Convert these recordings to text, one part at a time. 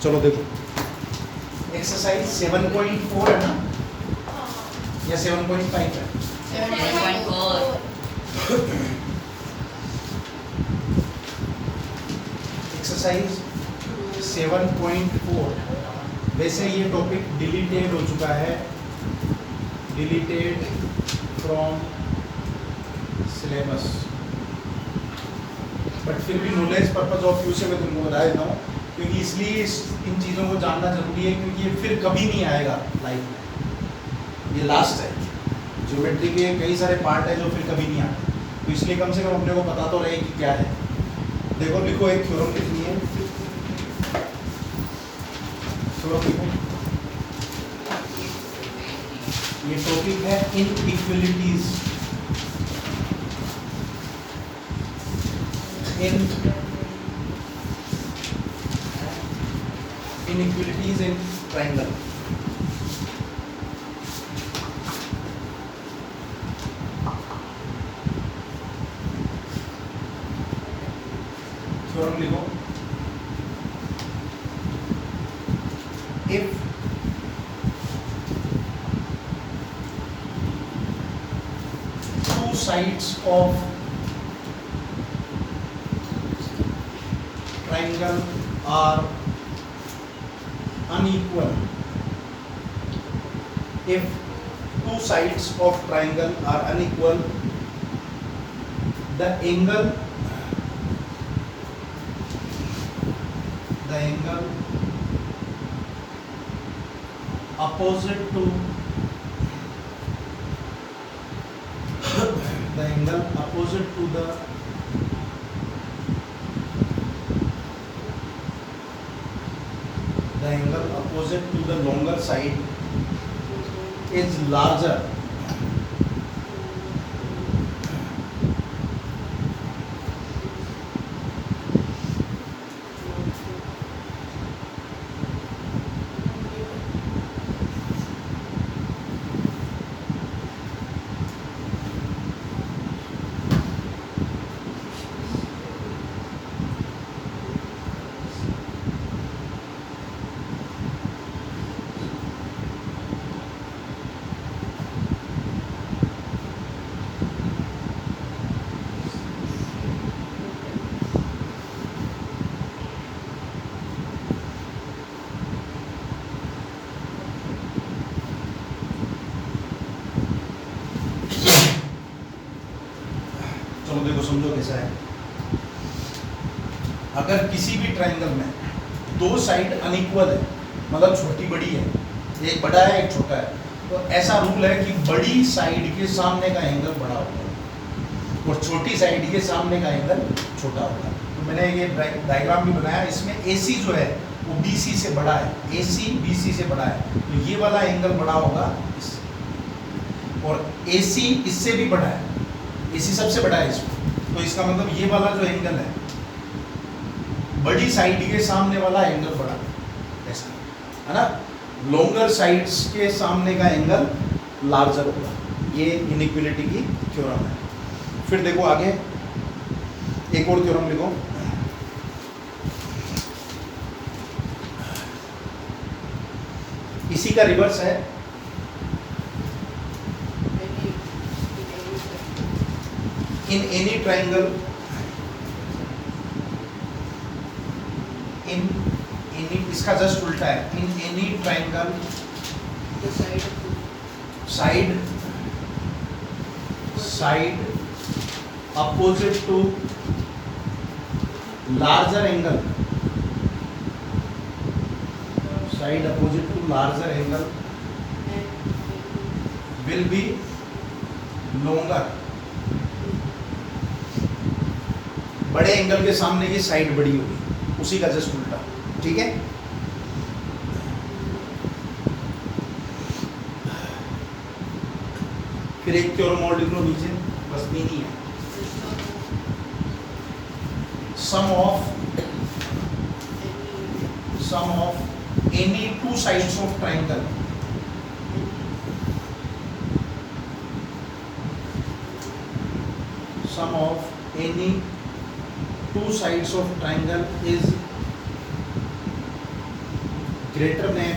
चलो देखो, एक्सरसाइज 7.4 है ना या 7.5 है? 7.4 एक्सरसाइज 7.4। वैसे ये टॉपिक डिलीटेड हो चुका है, डिलीटेड फ्रॉम सिलेबस, बट फिर भी नॉलेज पर्पज ऑफ व्यू से मैं तुमको बता देता हूँ, क्योंकि इसलिए इन चीज़ों को जानना जरूरी है, क्योंकि ये फिर कभी नहीं आएगा लाइफ में। ये लास्ट है, ज्योमेट्री के कई सारे पार्ट है जो फिर कभी नहीं आते, तो इसलिए कम से कम अपने को पता तो रहे कि क्या है। देखो लिखो, एक थ्योरम लिखनी है, थ्योरम लिखो। ये टॉपिक है inequalities, inequalities in triangle। Theorem लिखो, if two sides of triangle are unequal, if two sides of triangle are unequal, the angle opposite to the angle opposite to the angle opposite to the longer side is larger देखो समझो कैसा है। अगर किसी भी triangle में दो side unequal है, मतलब छोटी बड़ी है, एक बड़ा है एक छोटा है, तो ऐसा रूल है कि बड़ी साइड के सामने का एंगल बड़ा होगा और छोटी साइड के सामने का एंगल छोटा होगा। तो मैंने ये डायग्राम भी बनाया, इसमें AC जो है वो BC से बड़ा है, AC BC से बड़ा है, तो ये वाला एंगल बड़ा होगा इससे, और AC इससे भी बड़ा है, AC सबसे बड़ा है इसमें, तो इसका मतलब ये वाला जो एंगल है बड़ी साइड के सामने वाला एंगल बड़ा, ऐसा है ना। लॉन्गर साइड्स के सामने का एंगल लार्जर होगा। ये इनइक्वलिटी की थ्योरम है। फिर देखो आगे एक और थ्योरम लिखो, इसी का रिवर्स है। In any triangle, in any, इसका जस्ट उल्टा है, in any triangle, side opposite to larger angle, side opposite to larger angle will be longer। बड़े एंगल के सामने की साइड बड़ी होगी, उसी का जस्ट उल्टा, ठीक है। फिर एक थ्योरम और लिख लो नीचे, बस तीन ही है। Sum of any two sides of triangle, sum of any two sides of triangle is greater than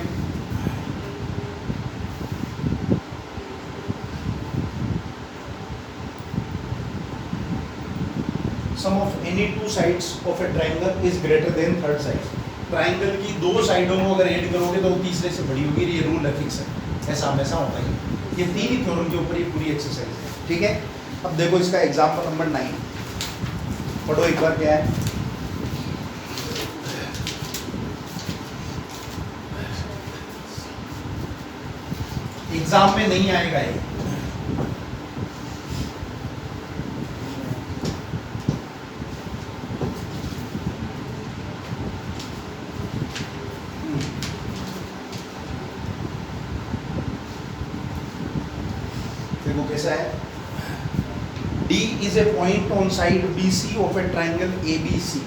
sum of any two sides of a triangle is greater than third side. Triangle की दो साइडों को अगर add करोगे तो वो तीसरे से बड़ी होगी, ये रूल है फिक्स है, ऐसा हमेशा होता है। ये तीन ही थ्योरम के ऊपर ये पूरी एक्सरसाइज है, ठीक है। अब देखो इसका एग्जाम्पल नंबर 9 पढ़ो एक बार क्या है। एग्जाम में नहीं आएगा ये, देखो कैसा है। D is a point on side BC of a triangle ABC.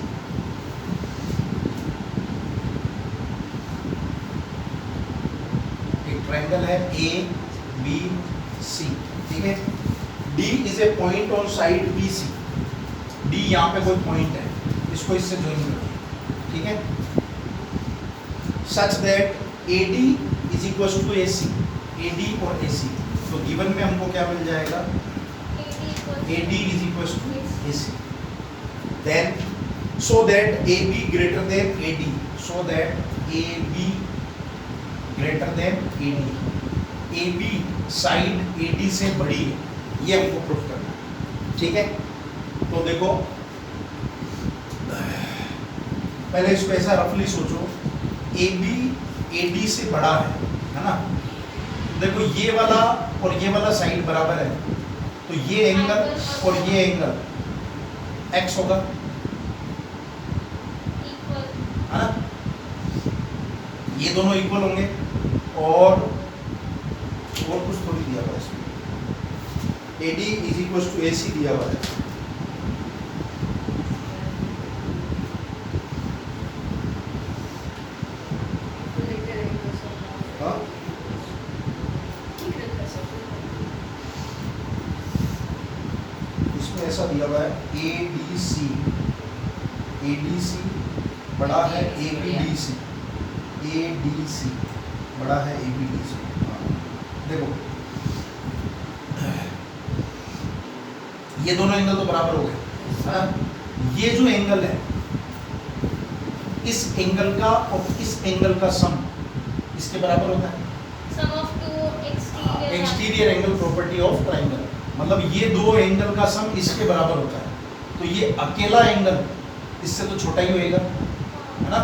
एक ट्रायंगल है ABC, ठीक है। D is a point on side BC. D यहाँ पे कोई पॉइंट है, इसको इससे ज्वाइन करो, ठीक है। Such that AD is equals to AC. AD और AC तो गिवन में हमको क्या मिल जाएगा, AD is equals to AC. Then so that AB greater than AD, so that AB greater than AD, AB side AD से बड़ी है, ये हमको प्रूफ करना है, ठीक है। तो देखो पहले इसको ऐसा रफली सोचो, AB AD से बड़ा है ना। देखो ये वाला और ये वाला साइड बराबर है, तो ये एंगल और ये एंगल x होगा, है ना। ये दोनों इक्वल होंगे और कुछ थोड़ी दिया हुआ है इसमें, AD is equal to AC दिया हुआ है। ऐसा दिया हुआ है ADC बड़ा है ABDC, ADC बड़ा है ABDC। देखो ये दोनों एंगल तो बराबर हो गए, है ना। ये जो एंगल है, इस एंगल का और इस एंगल का सम इसके बराबर होता है, sum of two exterior angle property of triangle. मतलब ये दो एंगल का सम इसके बराबर होता है, तो ये अकेला एंगल इससे तो छोटा ही होएगा, है ना।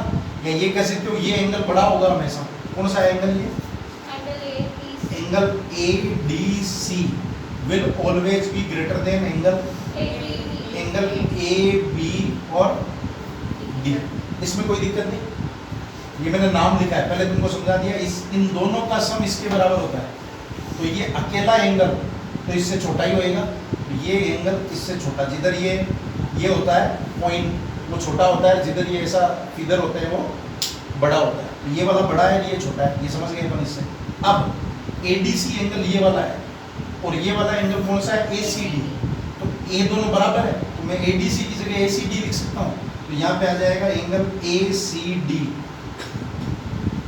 या ये कह सकते हो ये एंगल बड़ा होगा हमेशा। कौन सा एंगल, ये angle ADC will always be greater than angle AB और D। इसमें कोई दिक्कत नहीं, ये मैंने नाम लिखा है, पहले तुमको समझा दिया। इन दोनों का सम इसके बराबर होता है, तो ये अकेला एंगल तो इससे छोटा ही होएगा, ये एंगल इससे छोटा, जिधर ये होता है पॉइंट वो छोटा होता है, जिधर ये ऐसा फिगर होता है वो बड़ा होता है। तो ये वाला बड़ा है, ये छोटा है, ये समझ गए अपन इससे। अब ADC एंगल ये वाला है और ये वाला एंगल कौन सा है, ACD। तो ये दोनों बराबर है, तो मैं ADC की जगह ACD लिख सकता हूँ। तो यहाँ पे आ जाएगा एंगल ACD।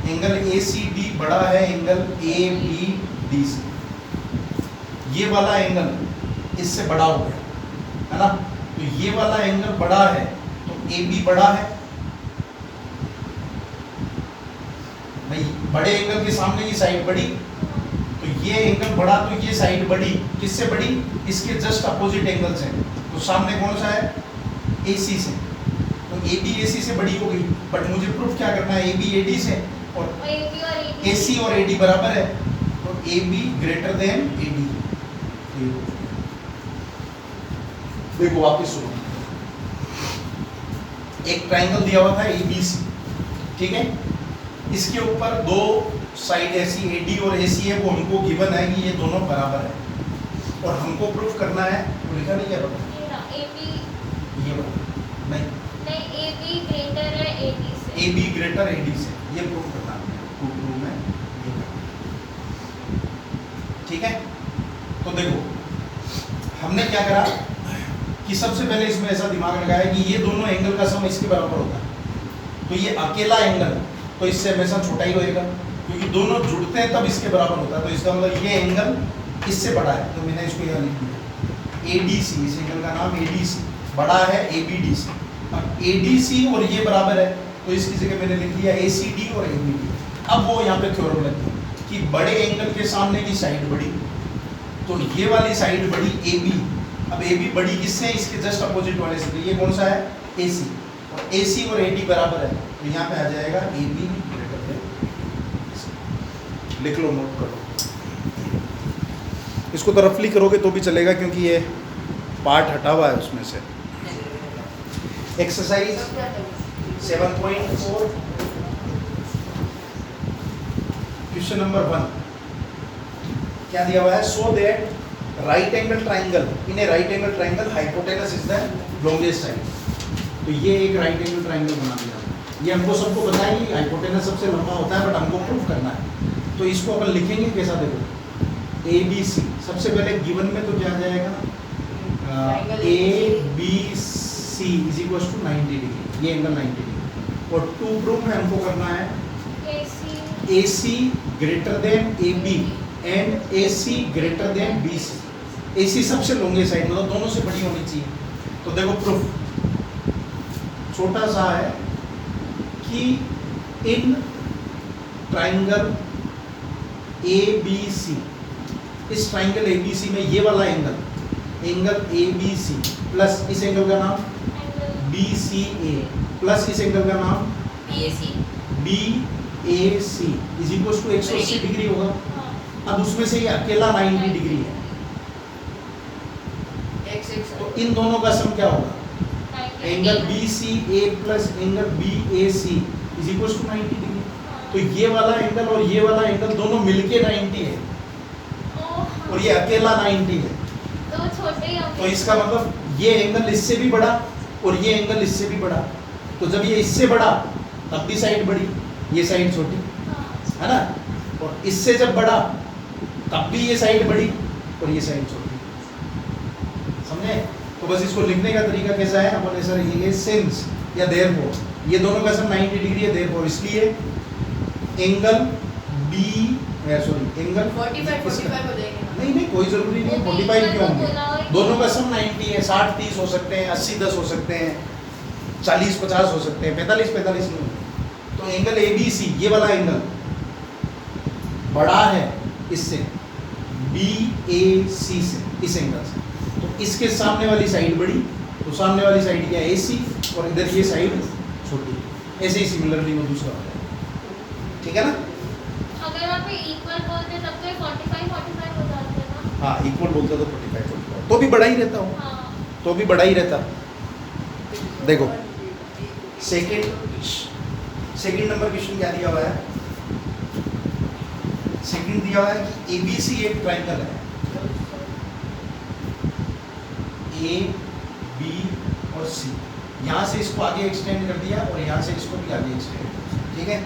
एंगल ACD बड़ा है एंगल ABD से। ये वाला एंगल इससे बड़ा हो गया, है ना। तो ये वाला एंगल बड़ा है तो AB बड़ा है भाई, बड़े एंगल के सामने की साइड बड़ी, तो ये एंगल बड़ा तो ये साइड बड़ी। किससे बड़ी, इसके जस्ट अपोजिट एंगल से। तो सामने कौन सा है, AC से, तो AB AC से बड़ी हो गई। बट मुझे प्रूफ क्या करना है, AB AD से और AC और AD बराबर है, तो AB ग्रेटर देन AD। देखो वापस सुनो, एक ट्रायंगल दिया हुआ था ABC, ठीक है। इसके ऊपर दो साइड ऐसी AD और AC है, वो हमको गिवन है कि ये दोनों बराबर है और हमको प्रूफ करना है। वो लिखा नहीं क्या पता, ये बता नहीं AB ग्रेटर है AD से, AB ग्रेटर AD से, ये प्रूफ करना है, प्रूफ में ये करना, ठीक है। तो देखो हमने क्या करा कि सबसे पहले इसमें ऐसा दिमाग लगाया कि ये दोनों एंगल का सम इसके बराबर होता है, तो ये अकेला एंगल तो तो इससे हमेशा छोटा ही होएगा, क्योंकि दोनों जुड़ते हैं तब इसके बराबर होता है। तो इसका मतलब ये एंगल इससे बड़ा है, तो मैंने इसको यहाँ लिख दिया ADC, इस एंगल का नाम ADC, बड़ा है ABDC। अब ADC और ये बराबर है, तो इसकी जगह मैंने लिख दिया ACD और ABD। अब वो यहाँ पे थ्योरम लगती है कि बड़े एंगल के सामने की साइड बड़ी, तो ये वाली साइड बड़ी AB। अब AB बड़ी किससे है? इसके जस्ट अपोजिट वाले से। तो ये कौन सा है? AC, और AC और AD बराबर है, तो यहाँ पे आ जाएगा AB ग्रेटर देन। लिख लो, नोट करो, इसको तो रफली करोगे तो भी चलेगा, क्योंकि ये पार्ट हटा हुआ है उसमें से। एक्सरसाइज 7.4 क्वेश्चन नंबर 1 क्या दिया हुआ है? So that right angle triangle in A right angle triangle hypotenuse is the longest side. तो ये एक राइट एंगल ट्राइंगल बना दिया। ये हमको सबको पता है कि हाइपोटेनस सबसे लंबा होता है, बट हमको प्रूफ करना है। तो इसको अपन लिखेंगे कैसा? देखो ABC, सबसे पहले गिवन में तो क्या आ जाएगा? ABC is equal to 90 degree, ये एंगल 90 डिग्री। और टू प्रूफ में हमको करना है AC greater than AB and AC greater than BC। AC सबसे लॉन्गेस्ट साइड, मतलब दोनों से बड़ी होनी चाहिए। तो देखो प्रूफ छोटा सा है कि इन ट्राइंगल ABC, इस ट्राइंगल ABC में ये वाला एंगल ABC प्लस इस एंगल का नाम BCA प्लस इस एंगल का नाम BAC is equal to 180 degree होगा। अब उसमें से ये अकेला 90 डिग्री है, तो इन दोनों का सम क्या होगा? Angle BCA plus angle BAC is equal to 90 degree. तो ये वाला एंगल और ये वाला एंगल दोनों मिलके 90 है, और ये अकेला 90 है। तो छोटे तो इसका मतलब ये एंगल इससे भी बड़ा और ये एंगल इससे भी बड़ा। तो जब ये इससे बड़ा तब भी साइड बड़ी, ये साइड छोटी है ना, और इससे जब बड़ा तब भी ये साइड बड़ी और ये साइड छोटी। समझे? तो बस इसको लिखने का तरीका कैसा है? अपन ऐसा लिखेंगे सिंस या देयरफॉर, ये दोनों का सम 90 डिग्री है, देयरफॉर इसलिए एंगल एंगल 45 हो जाएंगे। नहीं कोई जरूरी नहीं, 45 क्यों होंगे? दोनों का सम 90 है। 60-30 हो सकते हैं, 80-10 हो सकते हैं, 40-50 हो सकते हैं, 45-45 नहीं। तो एंगल ABC, ये वाला एंगल बड़ा है इससे, BAC से, इस एंगल से। तो इसके सामने वाली साइड बड़ी, तो सामने वाली साइड क्या? AC, और इधर ये साइड छोटी। ऐसे ही सिमिलरली वो दूसरा हो जाएगा। ठीक है ना? अगर आप इक्वल बोलते तब तो 45 हो जाते हैं ना। हाँ, इक्वल बोलता तो 45 तो भी बड़ा ही रहता हूँ, हाँ। तो भी बड़ा ही रहता। देखो सेकंड नंबर क्वेश्चन क्या दिया हुआ है? सेकंड दिया हुआ है कि ABC एक ट्राइंगल है, A, B और C। यहाँ से इसको आगे एक्सटेंड कर दिया और यहाँ से इसको भी आगे एक्सटेंड कर दिया। ठीक है,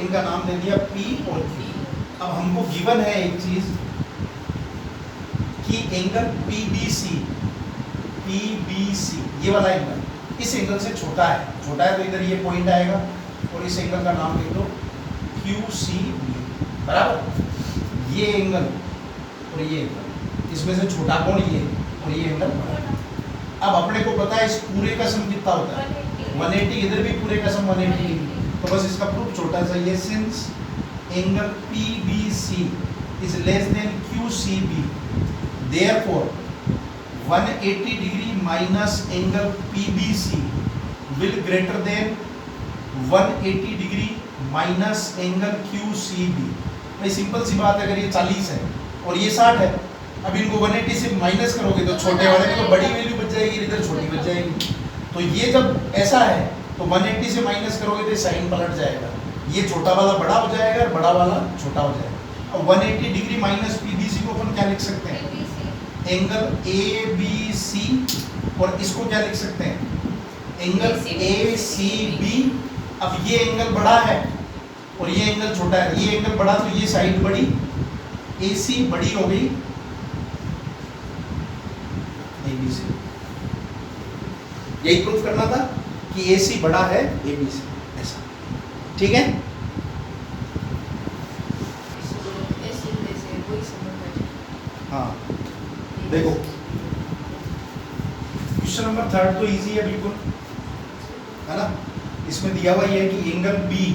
इनका नाम दे दिया P और Q। अब हमको गिवन है एक चीज कि एंगल PBC ये वाला एंगल इस एंगल से छोटा है तो इधर ये पॉइंट आएगा, और इस एंगल का नाम लिख दो QCB बराबर। ये एंगल और ये एंगल, इसमें से छोटा कौन? ये, और ये एंगल बड़ा। अब अपने को पता है इस पूरे का सम कितना होता है? 180। इधर भी पूरे का सम 180। तो बस इसका प्रूफ छोटा सा ये, since angle PBC is less than QCB, therefore 180 degree minus angle PBC will greater than 180 degree minus angle QCB। भाई सिंपल सी बात है, अगर ये 40 है और ये 60 है, अब इनको 180 से माइनस करोगे तो छोटे वाले में तो बड़ी वैल्यू बच जाएगी, इधर छोटी बच जाएगी। तो ये जब ऐसा है तो 180 से माइनस करोगे तो साइन पलट जाएगा, ये छोटा वाला बड़ा हो जाएगा और बड़ा वाला छोटा हो जाएगा। अब 180 डिग्री माइनस PBC को अपन क्या लिख सकते हैं? एंगल ABC, और इसको क्या लिख सकते हैं? Angle ACB। अब ये एंगल बड़ा है और ये एंगल छोटा है, ये एंगल बड़ा तो ये साइड बड़ी, AC बड़ी हो गई ABC। यही प्रूफ करना था कि AC बड़ा है ABC, ऐसा। ठीक है, हाँ देखो क्वेश्चन नंबर 3 तो इजी है बिल्कुल, है ना। इसमें दिया हुआ ये है कि एंगल बी,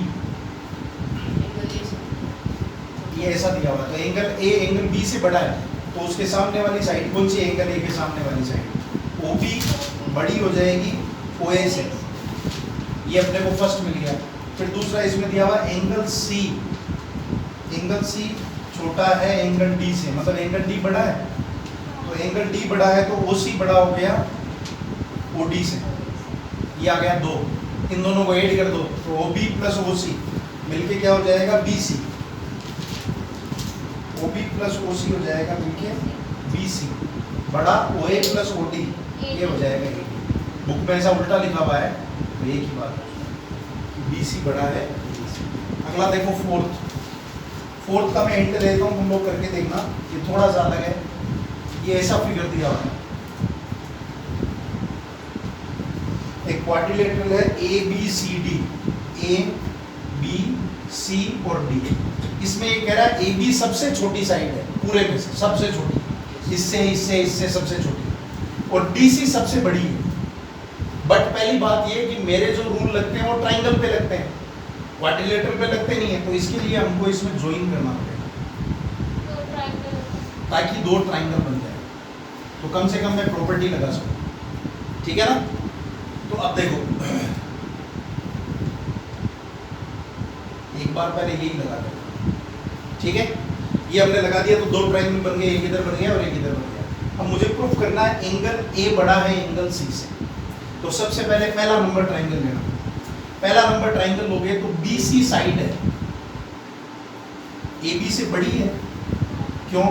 ये ऐसा दिया हुआ है, तो एंगल ए एंगल बी से बड़ा है, तो उसके सामने वाली साइड कौन सी, एंगल ए के सामने वाली साइड ओ बी बड़ी हो जाएगी ओ ए से, ये अपने को फर्स्ट मिल गया। फिर दूसरा इसमें दिया हुआ एंगल सी छोटा है एंगल डी से, मतलब एंगल डी बड़ा है, तो एंगल डी बड़ा है तो ओ सी बड़ा हो गया ओ डी से, ये आ गया 2, इन दोनों को ऐड कर दो तो ओ बी प्लस ओ सी मिलके क्या हो जाएगा B C, O B plus O C हो जाएगा मिलके बी सी, बड़ा ओ ए प्लस ओ डी, ये हो जाएगा ए डी। बुक में ऐसा उल्टा लिखा हुआ है तो एक ही बात है, बी सी बड़ा है। अगला देखो फोर्थ का मैं हिंट देता हूँ, तुम लोग करके देखना, ये थोड़ा सा अलग है। ये ऐसा फिगर दिया हुआ है, एक क्वाड्रिलेटरल है A B C D, A B C और डी। इसमें ये कह रहा है ए बी सबसे छोटी साइड है पूरे में से, सबसे छोटी, इससे सबसे छोटी, और डी सी सबसे बड़ी है। बट पहली बात ये कि मेरे जो रूल लगते हैं वो ट्राइंगल पे लगते हैं, क्वाड्रिलेटरल पे लगते नहीं है, तो इसके लिए हमको इसमें ज्वाइन करना पड़ेगा ताकि 2 ट्राइंगल बन जाए, तो कम से कम मैं प्रॉपर्टी लगा सकूँ, ठीक है ना। तो अब देखो एक बार पहले यही लगा दो, ठीक है, ये हमने लगा दिया तो 2 ट्राइंगल बन गए, एक इधर बन गया और एक इधर बन गया। अब मुझे प्रूफ करना है एंगल ए बड़ा है एंगल सी से, तो सबसे पहले पहला नंबर ट्राइंगल लेना, पहला नंबर ट्राइंगल लोगे तो बी सी साइड है ए बी से बड़ी है, क्यों,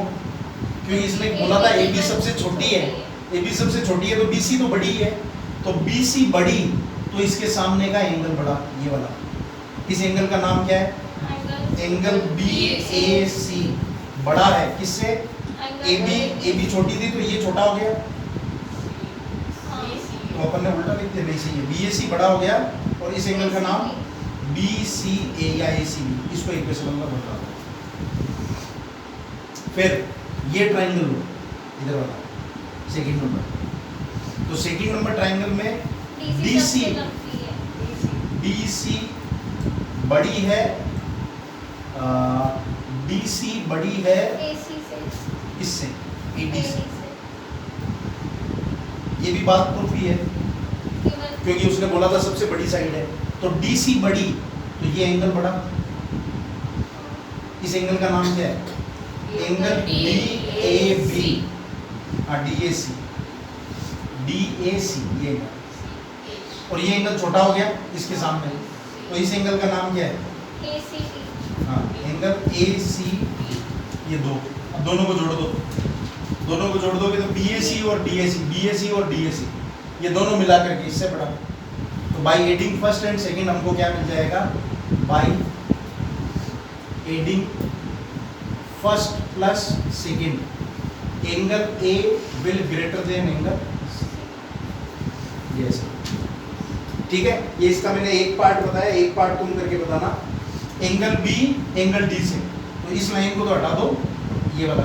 क्योंकि इसने बोला था ए बी सबसे छोटी है, ए बी सबसे छोटी है तो बी सी तो बड़ी है, तो बी सी बड़ी तो इसके सामने का एंगल बड़ा, ये वाला, इस एंगल का नाम क्या है, एंगल बी ए सी बड़ा है किससे, ए बी छोटी थी तो ये छोटा हो गया, तो अपन ने उल्टा लिख दिया, नहीं सही है, बी ए सी बड़ा हो गया और इस एंगल का नाम बी सी ए या ए सी बी, इसको एक पैसे नंबर बढ़ा दो। फिर ये ट्राइंगल लो इधर वाला सेकंड नंबर, तो सेकंड नंबर ट्राइंगल में डी सी बड़ी है, डी सी बड़ी है इससे ए डी से, ये भी बात प्रूफ ही है क्योंकि उसने बोला था सबसे बड़ी साइड है, तो डी सी बड़ी तो ये एंगल बड़ा, इस एंगल का नाम क्या है, angle D A B, D A C ये एंगल, और ये एंगल छोटा हो गया इसके सामने, तो इस एंगल का नाम क्या है, हाँ एंगल ए सी, ये 2, अब दोनों को जोड़ दो, दोनों को जोड़ दोगे तो बी ए सी और डी ए सी ये दोनों मिला करके इससे बड़ा, तो by adding first and second हमको क्या मिल जाएगा, by adding first plus second angle A will greater than angle, yes ठीक है। ये इसका मैंने एक पार्ट बताया, एक पार्ट तुम करके बताना, एंगल बी एंगल डी से, तो इस लाइन को तो हटा दो, ये वाला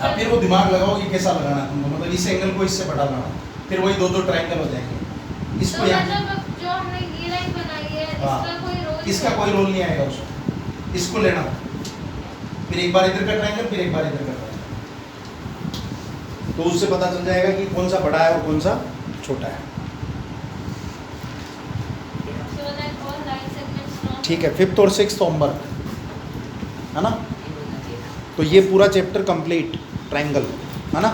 अब फिर वो दिमाग लगाओ कि कैसा लगाना तुमको, मतलब इस एंगल को इससे बढ़ा लाना, फिर वही 2 ट्राइंगल हो जाएंगे। इसको जो हमने ये लाइन बनाई है, इसका कोई रोल नहीं आएगा उसको, इसको लेना, फिर एक बार इधर का ट्राइंगल, फिर एक बार इधर का ट्राइंगल, तो उससे पता चल जाएगा कि कौन सा बड़ा है और कौन सा छोटा है, ठीक है। 5th और 6th होमवर्क है ना, तो ये पूरा चैप्टर कंप्लीट ट्राइंगल है ना।